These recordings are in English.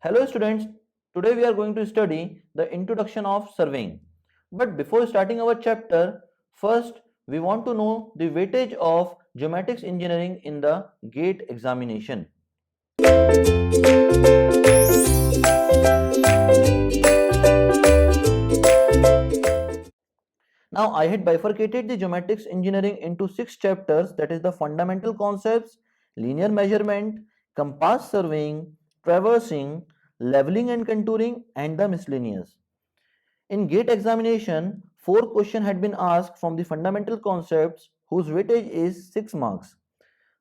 Hello students, today we are going to study the introduction of surveying. But before starting our chapter, first we want to know the weightage of geomatics engineering in the GATE examination. Now I had bifurcated the geomatics engineering into 6 chapters, that is the fundamental concepts, linear measurement, compass surveying, traversing, leveling and contouring, and the miscellaneous. In GATE examination, 4 questions had been asked from the fundamental concepts whose weightage is 6 marks.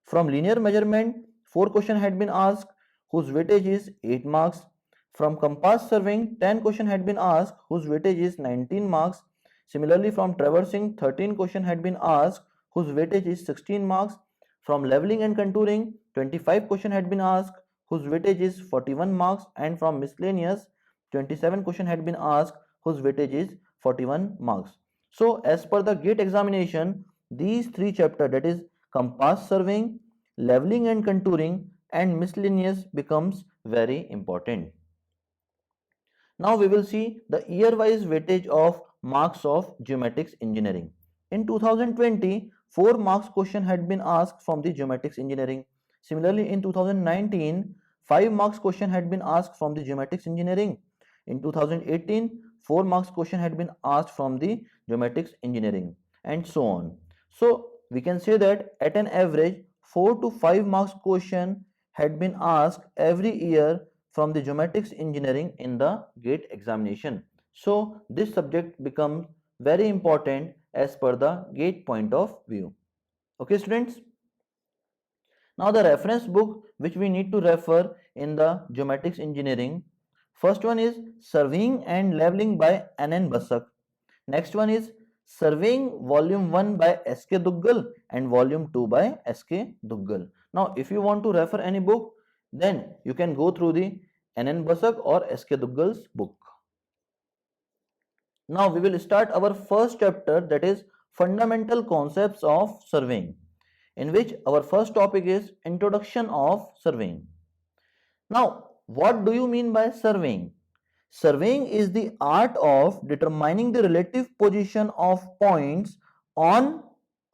From linear measurement, 4 questions had been asked whose weightage is 8 marks. From compass surveying, 10 questions had been asked whose weightage is 19 marks. Similarly, from traversing, 13 questions had been asked whose weightage is 16 marks. From leveling and contouring, 25 questions had been asked whose weightage is 41 marks, and from miscellaneous, 27 questions had been asked whose weightage is 41 marks. So as per the GATE examination, these 3 chapters, that is compass surveying, leveling and contouring, and miscellaneous, becomes very important. Now we will see the year-wise weightage of marks of geomatics engineering. In 2020, 4 marks question had been asked from the geomatics engineering. Similarly, in 2019, 5 marks question had been asked from the geomatics engineering. In 2018, 4 marks question had been asked from the geomatics engineering, and so on. So we can say that at an average 4 to 5 marks question had been asked every year from the geomatics engineering in the GATE examination. So this subject becomes very important as per the GATE point of view. Okay students. Now the reference book which we need to refer in the geomatics engineering. First one is Surveying and Leveling by N.N. Basak. Next one is Surveying Volume 1 by S.K. Duggal and Volume 2 by S.K. Duggal. Now if you want to refer any book, then you can go through the N.N. Basak or S.K. Duggal's book. Now we will start our first chapter, that is Fundamental Concepts of Surveying, in which our first topic is Introduction of Surveying. Now what do you mean by surveying? Surveying is the art of determining the relative position of points on,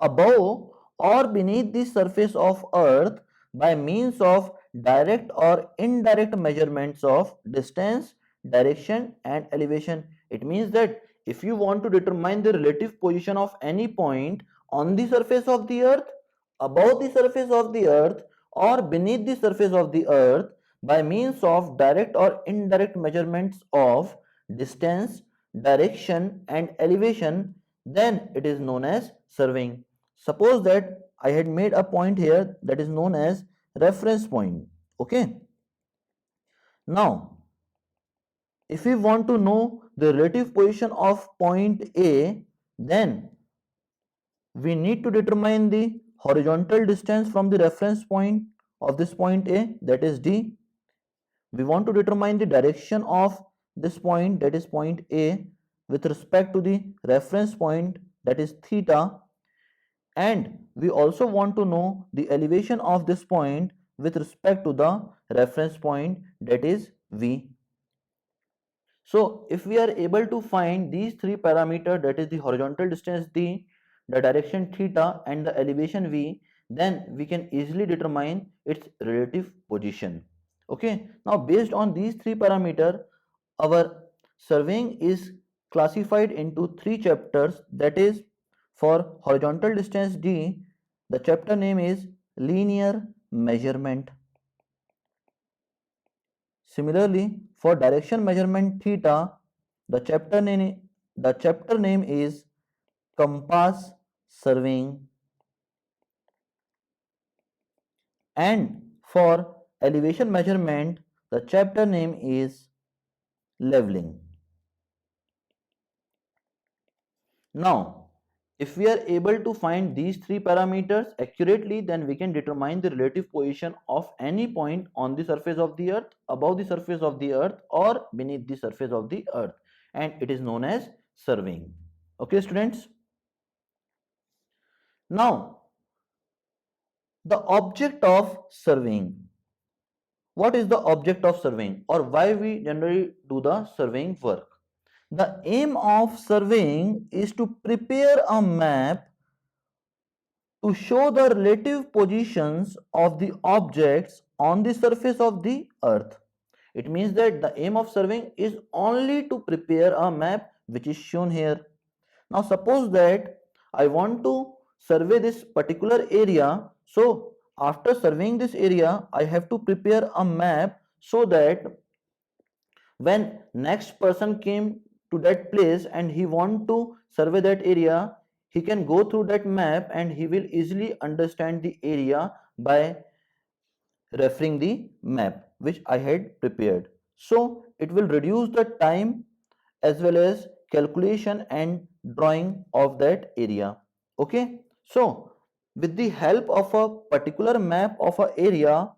above, or beneath the surface of earth by means of direct or indirect measurements of distance, direction, and elevation. It means that if you want to determine the relative position of any point on the surface of the earth, above the surface of the earth, or beneath the surface of the earth, by means of direct or indirect measurements of distance, direction, and elevation, then it is known as surveying. Suppose that I had made a point here that is known as reference point. Okay. Now, if we want to know the relative position of point A, then we need to determine the horizontal distance from the reference point of this point A, that is D. We want to determine the direction of this point, that is point A, with respect to the reference point, that is theta, and we also want to know the elevation of this point with respect to the reference point, that is V. So if we are able to find these 3 parameters, that is the horizontal distance D, the direction theta, and the elevation V, then we can easily determine its relative position. Okay, now based on these 3 parameters, our surveying is classified into 3 chapters, that is for horizontal distance D, the chapter name is linear measurement. Similarly, for direction measurement theta, the chapter name is compass surveying, and for elevation measurement, the chapter name is leveling. Now, if we are able to find these 3 parameters accurately, then we can determine the relative position of any point on the surface of the earth, above the surface of the earth, or beneath the surface of the earth, and it is known as surveying. Okay students. Now the object of surveying. what is the object of surveying, or why we generally do the surveying work? The aim of surveying is to prepare a map to show the relative positions of the objects on the surface of the earth. It means that the aim of surveying is only to prepare a map which is shown here. Now suppose that I want to survey this particular area. So after surveying this area, I have to prepare a map so that when next person came to that place and he want to survey that area, he can go through that map and he will easily understand the area by referring the map which I had prepared. So it will reduce the time as well as calculation and drawing of that area. Okay, so with the help of a particular map of an area,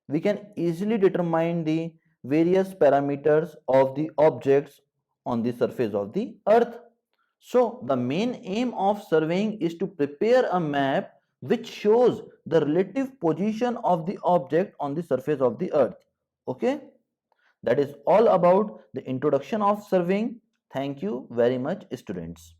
we can easily determine the various parameters of the objects on the surface of the earth. So the main aim of surveying is to prepare a map which shows the relative position of the object on the surface of the earth. Okay, that is all about the introduction of surveying. Thank you very much, students.